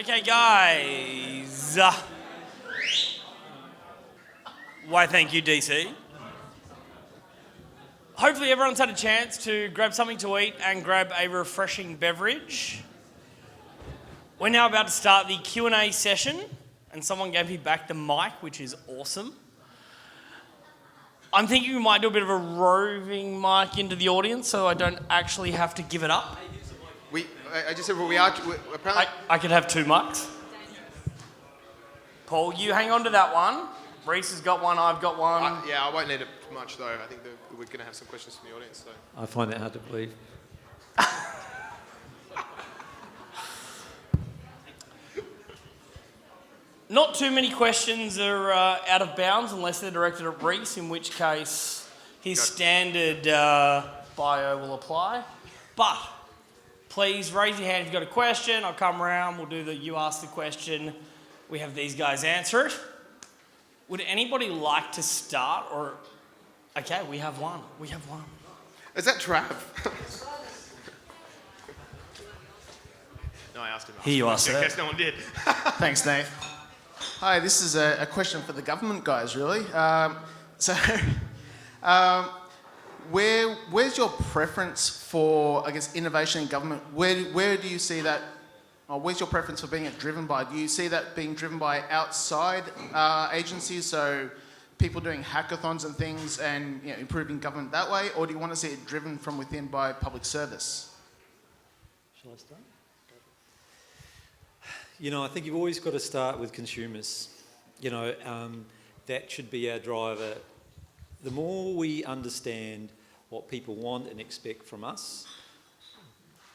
Okay, guys. Why, thank you, DC. Hopefully everyone's had a chance to grab something to eat and grab a refreshing beverage. We're now about to start the Q&A session, and someone gave me back the mic, which is awesome. I'm thinking we might do a bit of a roving mic into the audience so I don't actually have to give it up. I just said we are apparently. I could have two mics. Paul, you hang on to that one. Rhys has got one, I've got one. I won't need it much though. I think we're going to have some questions from the audience. So. I find that hard to believe. Not too many questions are out of bounds unless they're directed at Rhys, in which case his standard bio will apply. But please raise your hand if you've got a question. I'll come around, we'll do the you ask the question. We have these guys answer it. Would anybody like to start? Or okay, we have one. Is that Trav? No, I asked him. Here you are, sir. I guess no one did. Thanks, Nate. Hi, this is a question for the government guys, really. Where's your preference for, I guess, innovation in government? Where do you see that, or where's your preference for being driven by? Do you see that being driven by outside agencies, so people doing hackathons and things and improving government that way, or do you want to see it driven from within by public service? Shall I start? I think you've always got to start with consumers. That should be our driver. The more we understand what people want and expect from us,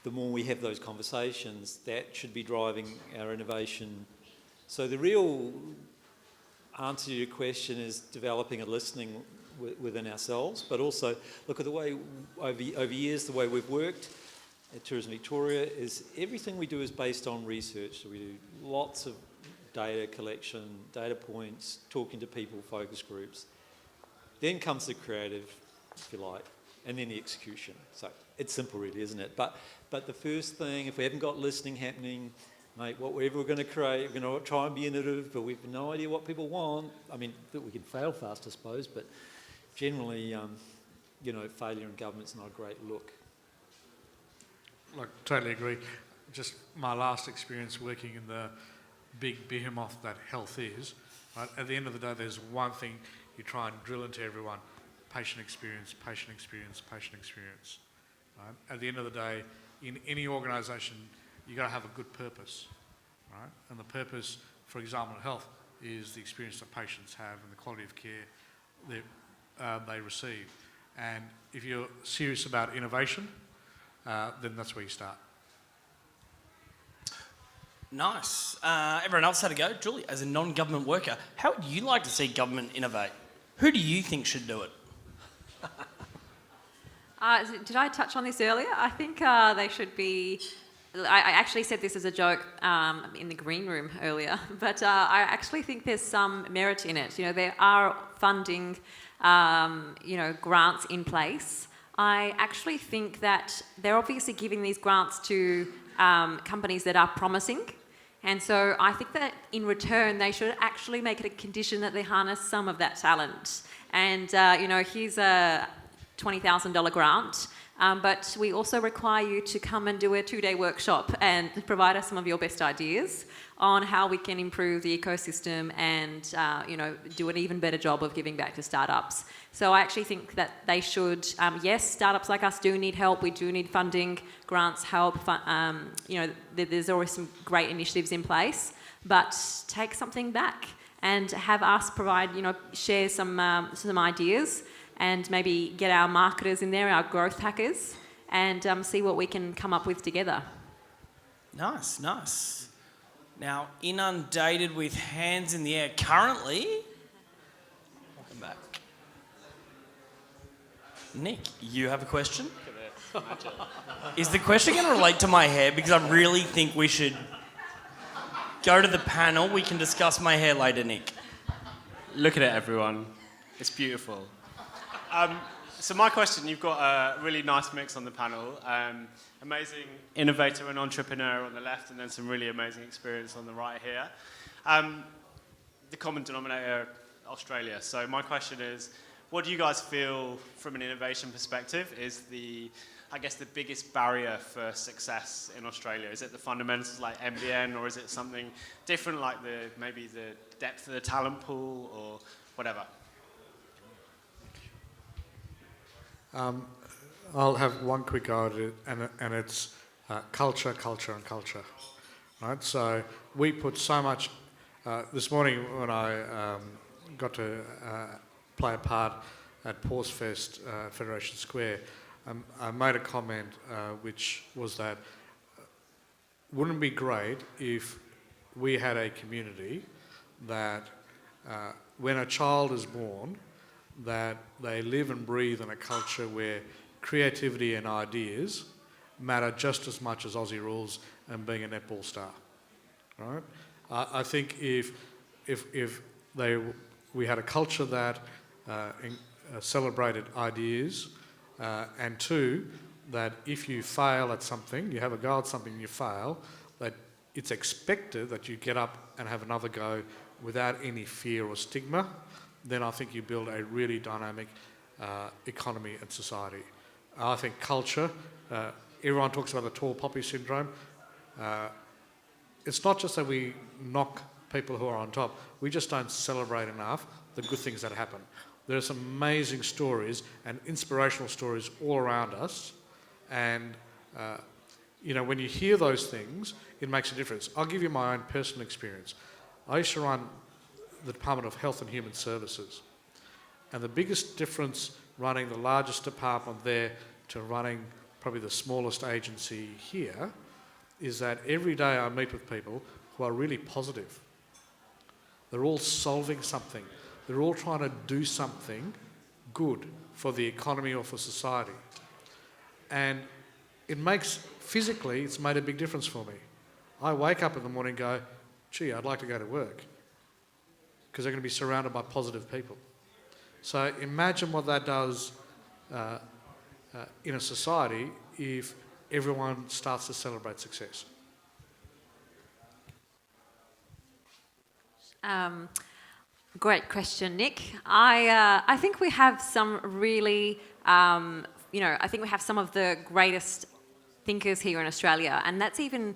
the more we have those conversations, that should be driving our innovation. So the real answer to your question is developing a listening within ourselves, but also look at the way, over years, the way we've worked at Tourism Victoria is everything we do is based on research. So we do lots of data collection, data points, talking to people, focus groups. Then comes the creative, if you like, and then the execution. So it's simple really, isn't it? But the first thing, if we haven't got listening happening, mate, whatever we're going to create, we're going to try and be innovative, but we've no idea what people want. I mean, we can fail fast, I suppose, but generally, failure in government's not a great look. Totally agree. Just my last experience working in the big behemoth that health is, right? At the end of the day, there's one thing you try and drill into everyone: patient experience, patient experience, patient experience. Right? At the end of the day, in any organisation, you got to have a good purpose, right? And the purpose, for example, in health, is the experience that patients have and the quality of care that they receive. And if you're serious about innovation, then that's where you start. Nice. Everyone else had a go. Julie, as a non-government worker, how would you like to see government innovate? Who do you think should do it? Did I touch on this earlier? I think they should be... I actually said this as a joke in the green room earlier, but I actually think there's some merit in it. There are funding, grants in place. I actually think that they're obviously giving these grants to companies that are promising. And so I think that in return, they should actually make it a condition that they harness some of that talent. And, here's a $20,000 grant, but we also require you to come and do a 2-day workshop and provide us some of your best ideas on how we can improve the ecosystem and, do an even better job of giving back to startups. So I actually think that they should, yes, startups like us do need help. We do need funding, grants, help. There's always some great initiatives in place, but take something back and have us provide, share some ideas and maybe get our marketers in there, our growth hackers, and see what we can come up with together. Nice. Now, inundated with hands in the air currently. Welcome back. Nick, you have a question? Is the question going to relate to my hair? Because I really think we should go to the panel. We can discuss my hair later, Nick. Look at it, everyone. It's beautiful. So my question, you've got a really nice mix on the panel. Amazing innovator and entrepreneur on the left, and then some really amazing experience on the right here. The common denominator, Australia. So my question is, what do you guys feel from an innovation perspective is the biggest barrier for success in Australia? Is it the fundamentals like MBN, or is it something different like maybe the depth of the talent pool or whatever? I'll have one quick go at it, and it's culture, and culture. Right? So we put so much. This morning when I got to play a part at Pause Fest at Federation Square, I made a comment which was that wouldn't it be great if we had a community that when a child is born, that they live and breathe in a culture where creativity and ideas matter just as much as Aussie rules and being a netball star, right? I think if we had a culture that celebrated ideas, and two, that if you fail at something, you have a go at something and you fail, that it's expected that you get up and have another go without any fear or stigma, then I think you build a really dynamic economy and society. I think culture, everyone talks about the tall poppy syndrome. It's not just that we knock people who are on top, we just don't celebrate enough the good things that happen. There are some amazing stories and inspirational stories all around us, and when you hear those things, it makes a difference. I'll give you my own personal experience. I used to run the Department of Health and Human Services, and the biggest difference running the largest department there to running probably the smallest agency here is that every day I meet with people who are really positive. They're all solving something. They're all trying to do something good for the economy or for society. And physically, it's made a big difference for me. I wake up in the morning and go, gee, I'd like to go to work, because they're going to be surrounded by positive people. So imagine what that does in a society if everyone starts to celebrate success. Great question, Nick. I think we have some really, I think we have some of the greatest thinkers here in Australia, and that's even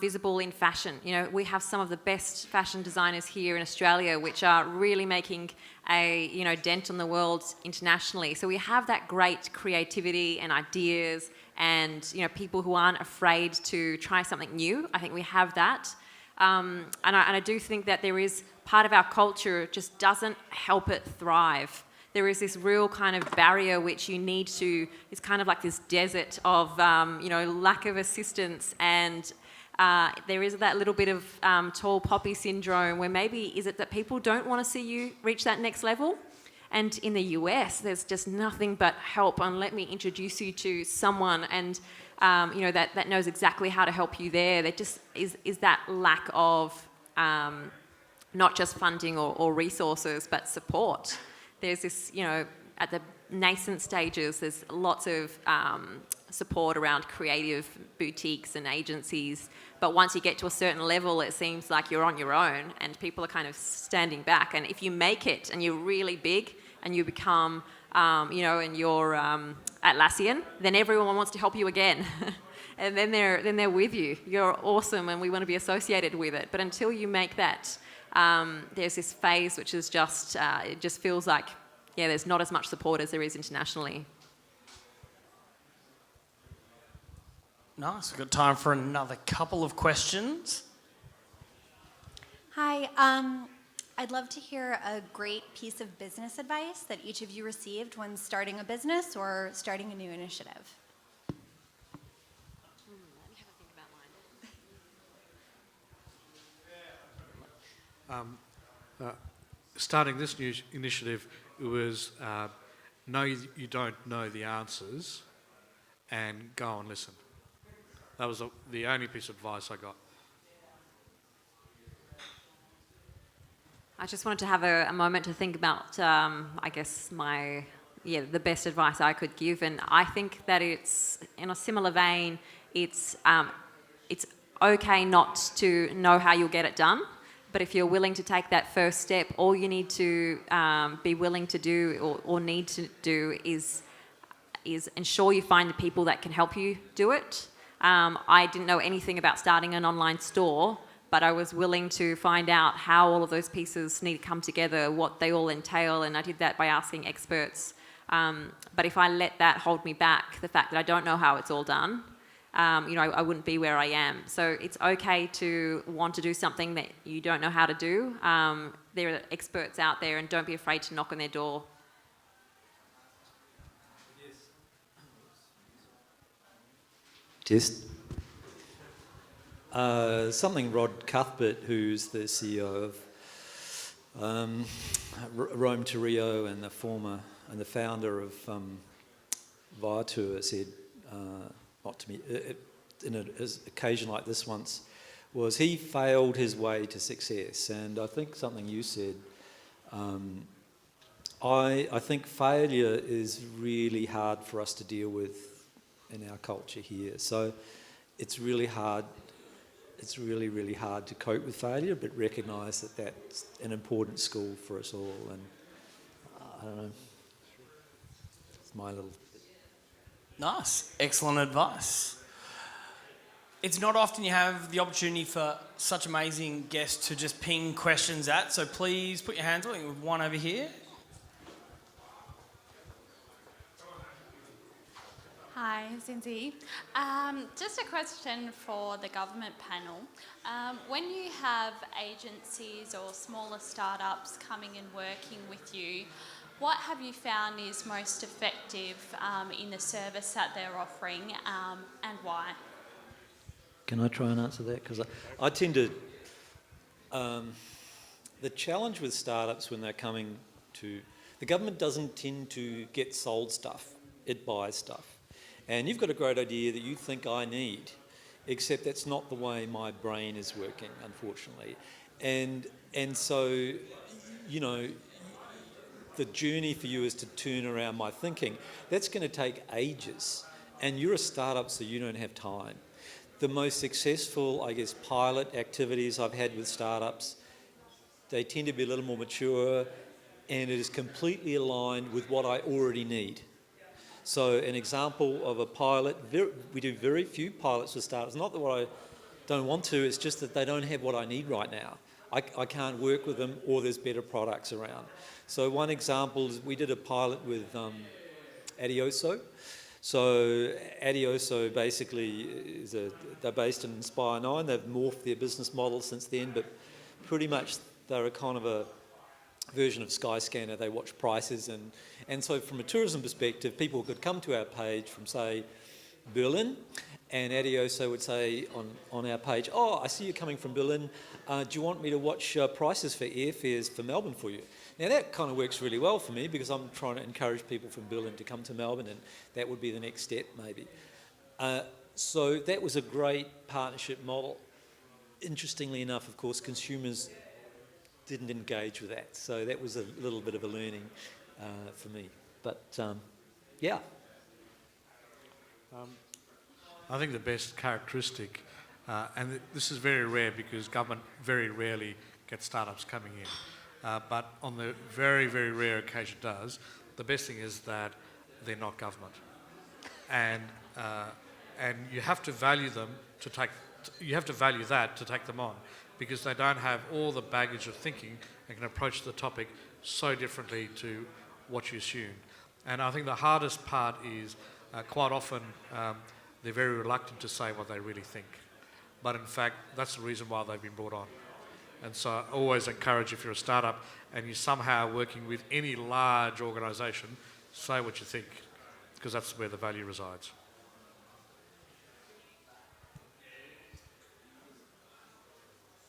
visible in fashion. We have some of the best fashion designers here in Australia, which are really making a dent on the world internationally. So we have that great creativity and ideas, and people who aren't afraid to try something new. I think we have that, and I do think that there is part of our culture just doesn't help it thrive. There is this real kind of barrier which you need to, it's kind of like this desert of, lack of assistance, and there is that little bit of tall poppy syndrome where maybe is it that people don't want to see you reach that next level? And in the US, there's just nothing but help, and let me introduce you to someone, and that knows exactly how to help you there. There just is that lack of not just funding or resources, but support. There's this, at the nascent stages, there's lots of support around creative boutiques and agencies. But once you get to a certain level, it seems like you're on your own and people are kind of standing back. And if you make it and you're really big and you become, and you're Atlassian, then everyone wants to help you again. And then they're with you. You're awesome and we want to be associated with it. But until you make that, there's this phase which is just, it just feels like, there's not as much support as there is internationally. Nice. We've got time for another couple of questions. Hi. I'd love to hear a great piece of business advice that each of you received when starting a business or starting a new initiative. Starting this new initiative, it was know you don't know the answers and go and listen. That was the only piece of advice I got. I just wanted to have a moment to think about, my the best advice I could give. And I think that it's in a similar vein. It's okay not to know how you'll get it done, but if you're willing to take that first step, all you need to be willing to do or need to do is ensure you find the people that can help you do it. I didn't know anything about starting an online store, but I was willing to find out how all of those pieces need to come together, what they all entail, and I did that by asking experts. But if I let that hold me back, the fact that I don't know how it's all done, I wouldn't be where I am. So it's okay to want to do something that you don't know how to do. There are experts out there, and don't be afraid to knock on their door. Test. Something Rod Cuthbert, who's the CEO of Rome to Rio and the founder of Viator, said, not to me, in an occasion like this once, was he failed his way to success. And I think something you said, I think failure is really hard for us to deal with in our culture here. So it's really hard. It's really, really hard to cope with failure, but recognise that that's an important skill for us all. And I don't know. It's my little... Nice. Excellent advice. It's not often you have the opportunity for such amazing guests to just ping questions at, so please put your hands up. We have one over here. Hi, Cindy. Just a question for the government panel. When you have agencies or smaller startups coming and working with you, what have you found is most effective in the service that they're offering, and why? Can I try and answer that? Because I tend to... the challenge with startups when they're coming to... The government doesn't tend to get sold stuff. It buys stuff. And you've got a great idea that you think I need, except that's not the way my brain is working, unfortunately. And so, you know, the journey for you is to turn around my thinking. That's going to take ages. And you're a startup, so you don't have time. The most successful, I guess, pilot activities I've had with startups, they tend to be a little more mature, and it is completely aligned with what I already need. So an example of a pilot, we do very few pilots with startups. Not that I don't want to, it's just that they don't have what I need right now. I can't work with them, or there's better products around. So one example is we did a pilot with Adioso. So Adioso basically they're based in Inspire 9. They've morphed their business model since then, but pretty much they're a kind of a version of Skyscanner. They watch prices, and so from a tourism perspective, people could come to our page from, say, Berlin, and Adioso would say on our page, oh, I see you're coming from Berlin, do you want me to watch prices for airfares for Melbourne for you? Now that kind of works really well for me, because I'm trying to encourage people from Berlin to come to Melbourne, and that would be the next step maybe. So that was a great partnership model. Interestingly enough, of course, consumers didn't engage with that. So that was a little bit of a learning for me. But yeah. I think the best characteristic, and this is very rare because government very rarely gets startups coming in, but on the very, very rare occasion it does, the best thing is that they're not government. And you have to value them you have to value that to take them on, because they don't have all the baggage of thinking and can approach the topic so differently to what you assume. And I think the hardest part is quite often they're very reluctant to say what they really think. But in fact, that's the reason why they've been brought on. And so I always encourage, if you're a startup and you're somehow working with any large organisation, say what you think, because that's where the value resides.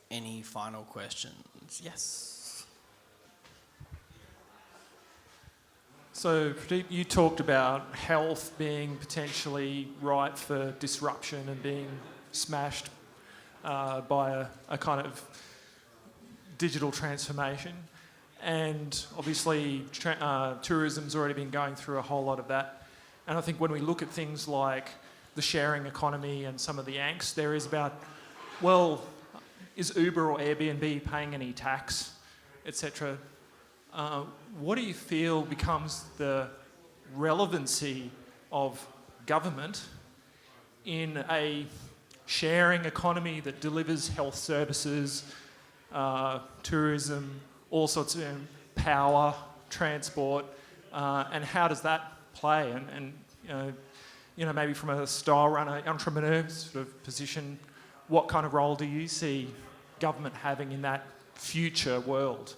Any final questions? Yes. So, Pradeep, you talked about health being potentially ripe for disruption and being smashed by a kind of digital transformation. And obviously tourism's already been going through a whole lot of that. And I think when we look at things like the sharing economy and some of the angst there is about, well, is Uber or Airbnb paying any tax, etc.? What do you feel becomes the relevancy of government in a sharing economy that delivers health services, tourism, all sorts of power, transport, and how does that play? And maybe from a Stylerunner entrepreneur sort of position, what kind of role do you see government having in that future world?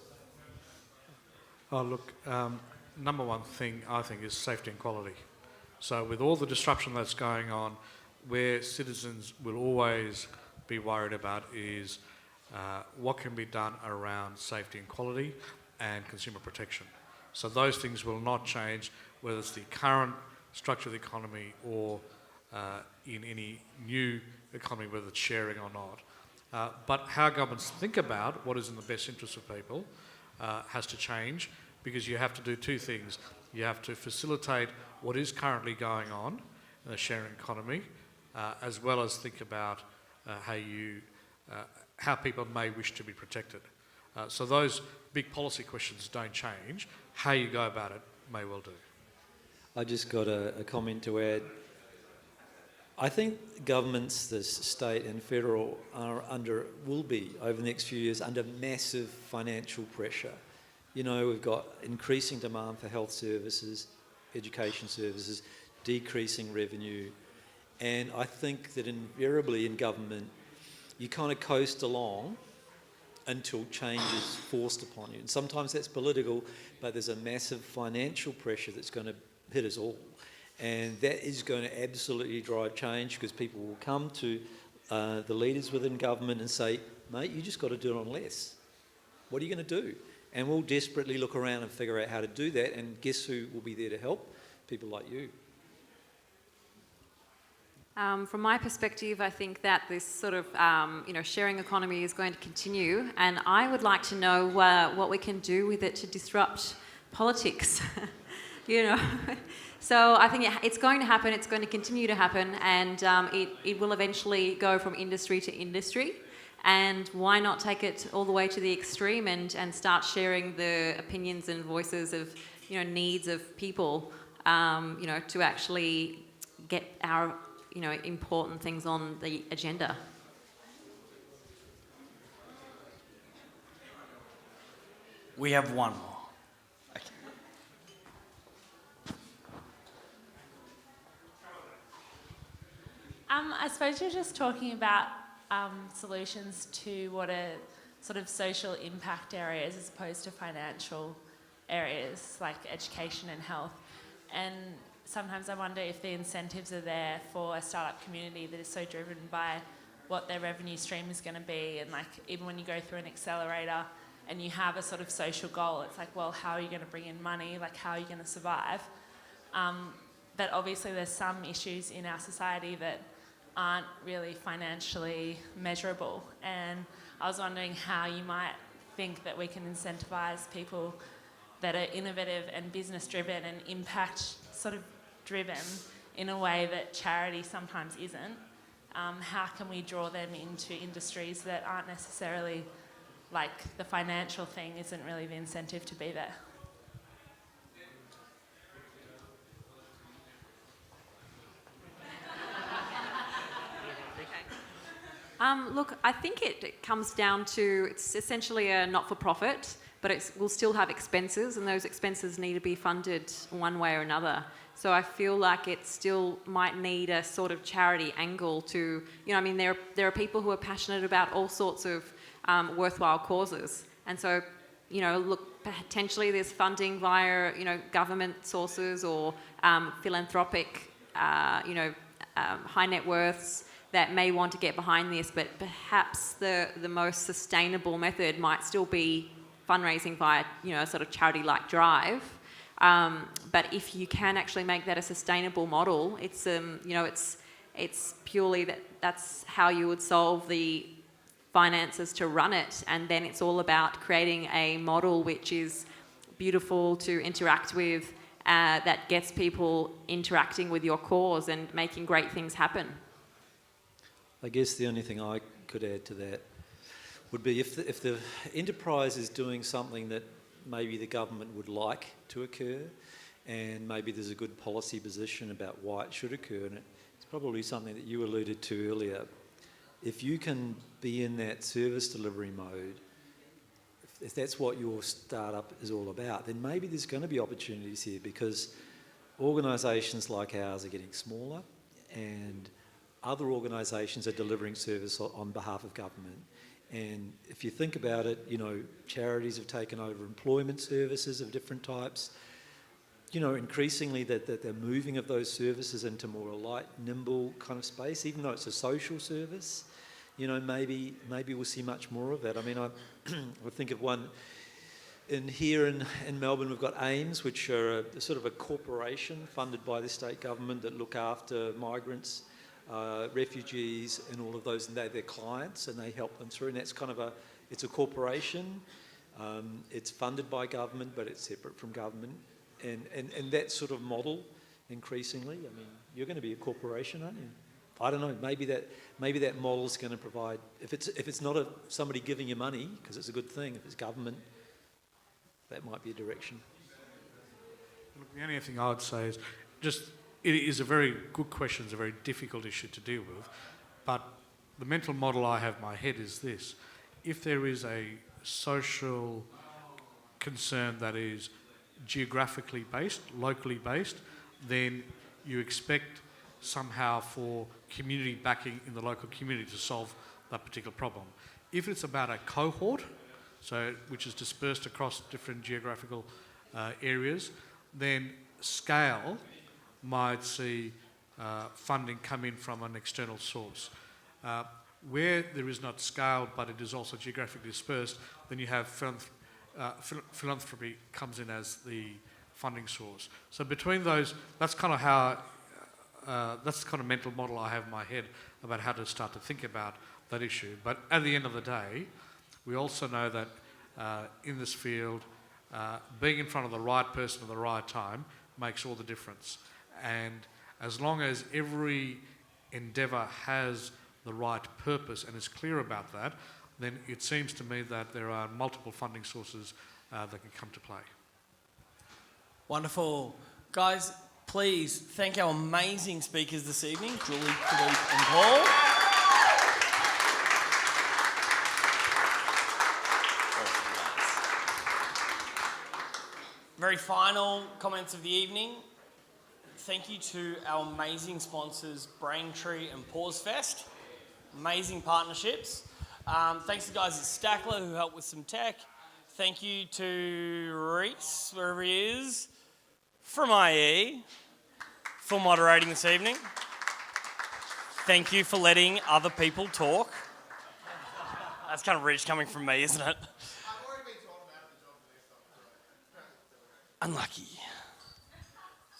Oh, look, number one thing I think is safety and quality. So with all the disruption that's going on, where citizens will always be worried about is what can be done around safety and quality and consumer protection. So those things will not change, whether it's the current structure of the economy or in any new economy, whether it's sharing or not. But how governments think about what is in the best interest of people has to change, because you have to do two things. You have to facilitate what is currently going on in the sharing economy, as well as think about how people may wish to be protected. So those big policy questions don't change. How you go about it may well do. I just got a comment to add. I think governments, the state and federal, will be, over the next few years, under massive financial pressure. We've got increasing demand for health services, education services, decreasing revenue. And I think that invariably in government, you kind of coast along until change is forced upon you. And sometimes that's political, but there's a massive financial pressure that's going to hit us all. And that is going to absolutely drive change, because people will come to the leaders within government and say, mate, you just got to do it on less. What are you going to do? And we'll desperately look around and figure out how to do that. And guess who will be there to help? People like you. From my perspective, I think that this sort of sharing economy is going to continue, and I would like to know what we can do with it to disrupt politics. So I think it's going to happen. It's going to continue to happen, and it will eventually go from industry to industry. And why not take it all the way to the extreme and start sharing the opinions and voices of needs of people, to actually get our important things on the agenda. We have one more. Okay. I suppose you're just talking about solutions to what are sort of social impact areas as opposed to financial areas like education and health. And sometimes I wonder if the incentives are there for a startup community that is so driven by what their revenue stream is going to be. And like, even when you go through an accelerator and you have a sort of social goal, it's like, well, how are you going to bring in money? Like, how are you going to survive? But obviously there's some issues in our society that aren't really financially measurable. And I was wondering how you might think that we can incentivise people that are innovative and business driven and impact sort of driven in a way that charity sometimes isn't. How can we draw them into industries that aren't necessarily, like, the financial thing isn't really the incentive to be there? Look, I think it comes down to, it's essentially a not-for-profit, but it will still have expenses, and those expenses need to be funded one way or another. So I feel like it still might need a sort of charity angle to, there are people who are passionate about all sorts of worthwhile causes. And so, look, potentially there's funding via, government sources or philanthropic, high net worths that may want to get behind this, but perhaps the most sustainable method might still be fundraising via, a sort of charity-like drive. But if you can actually make that a sustainable model, it's purely that's how you would solve the finances to run it. And then it's all about creating a model which is beautiful to interact with, that gets people interacting with your cause and making great things happen. I guess the only thing I could add to that would be if the enterprise is doing something that maybe the government would like to occur, and maybe there's a good policy position about why it should occur, and it's probably something that you alluded to earlier. If you can be in that service delivery mode, if that's what your startup is all about, then maybe there's going to be opportunities here, because organisations like ours are getting smaller and other organisations are delivering service on behalf of government. And if you think about it, you know, charities have taken over employment services of different types. You know, increasingly that they're moving of those services into more a light, nimble kind of space, even though it's a social service. You know, maybe we'll see much more of that. I mean, I think of one here in Melbourne. We've got AIMS, which are a sort of a corporation funded by the state government that look after migrants, refugees, and all of those, and they're their clients, and they help them through. And that's kind of it's a corporation. It's funded by government, but it's separate from government. And that sort of model, increasingly, I mean, you're going to be a corporation, aren't you? I don't know. Maybe that model's going to provide. If it's not somebody giving you money, because it's a good thing. If it's government, that might be a direction. Look, the only thing I would say is just it is a very good question. It's a very difficult issue to deal with, but the mental model I have in my head is this: if there is a social concern that is geographically based, locally based, then you expect somehow for community backing in the local community to solve that particular problem. If it's about a cohort, which is dispersed across different geographical areas, then scale might see funding come in from an external source. Where there is not scale, but it is also geographically dispersed, then you have philanthropy comes in as the funding source. So between those, that's kind of how, that's the kind of mental model I have in my head about how to start to think about that issue. But at the end of the day, we also know that in this field, being in front of the right person at the right time makes all the difference. And as long as every endeavour has the right purpose and is clear about that, then it seems to me that there are multiple funding sources that can come to play. Wonderful. Guys, please thank our amazing speakers this evening, Julie, Pradeep and Paul. Very final comments of the evening. Thank you to our amazing sponsors, Braintree and PauseFest. Amazing partnerships. Thanks to the guys at Stackler who helped with some tech. Thank you to Rhys, wherever he is, from IE, for moderating this evening. Thank you for letting other people talk. That's kind of rich coming from me, isn't it? I've already been told about the job for this stuff. Unlucky.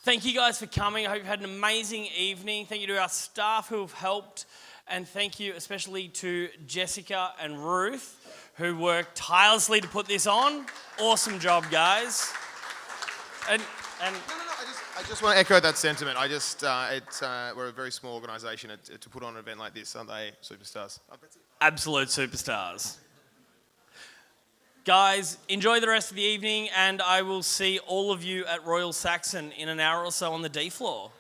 Thank you guys for coming. I hope you had an amazing evening. Thank you to our staff who have helped. And thank you especially to Jessica and Ruth, who worked tirelessly to put this on. Awesome job, guys. And I just want to echo that sentiment. We're a very small organisation to put on an event like this, aren't they, superstars? Absolute superstars. Guys, enjoy the rest of the evening, and I will see all of you at Royal Saxon in an hour or so on the D floor.